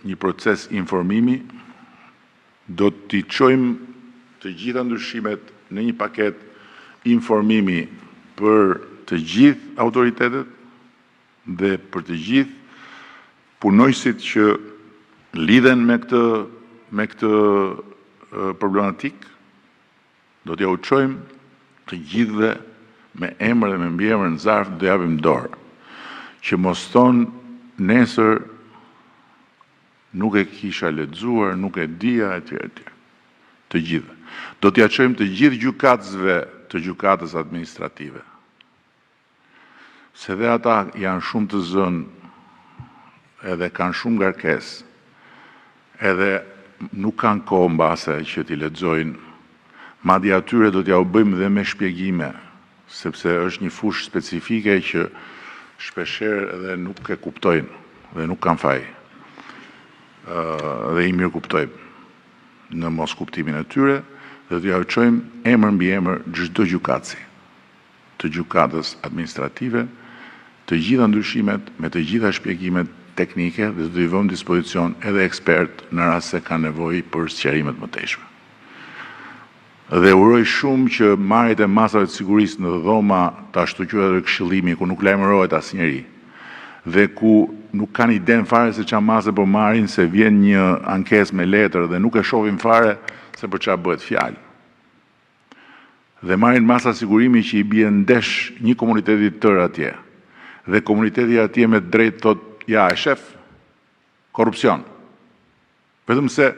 një proces informimi, do t'i çojmë të gjitha ndryshimet në një paket informimi për të gjithë autoritetet dhe për të gjithë punojësit që lidhen me këtë problematik, do t'ja u çojmë të gjithëve me emër dhe me mbiemër në zarf do japim dorë, që mos thonë nesër nuk e kisha lexuar, nuk e dija etj. Të gjithë. Do t'ja çojmë të gjithë gjykatësve të gjykatës administrative. Se dhe ata janë shumë të zënë, edhe kanë shumë ngarkesë, edhe nuk kanë kohë mbase që t'i lexojnë. Madje atyre do t'ja u bëjmë dhe me shpjegime, sepse është një fushë specifike që shpeshherë edhe nuk e kuptojnë dhe nuk kanë faj. Dhe i mirë kuptojmë në mos kuptimin e tyre dhe t'ja u çojmë emër mbi emër çdo gjykatësi të gjykatës administrative, të gjitha ndryshimet me të gjitha shpjegimet teknike dhe do i vëmë dispozicion edhe ekspert në rast se ka nevojë për sqarimet më teshme. Dhe uroj shumë që marrjet e masave të sigurisë në dhoma të ashtu quajtur këshillimi ku nuk lajmërohet asnjëri dhe ku nuk kanë iden fare se çfarë mase po marrin, se vjen një ankesë me letër dhe nuk e shohin fare se për çfarë bëhet fjalë. Dhe marrin masa sigurimi që i bie ndesh një komuniteti të tërë atje. Dhe komuniteti atje me drejt thot, ja e shef, korrupsion. Vetëm se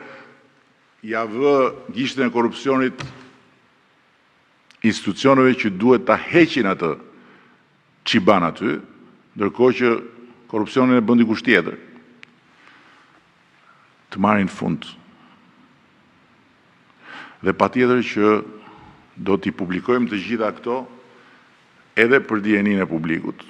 ja vë gishtin e korrupsionit institucioneve që duhet ta heqin atë që ban aty, ndërkohë që korrupsionin e bën dikush tjetër. Të marrin fund. Dhe patjetër që do t'i publikojmë të gjitha këto edhe për dijeninë e publikut.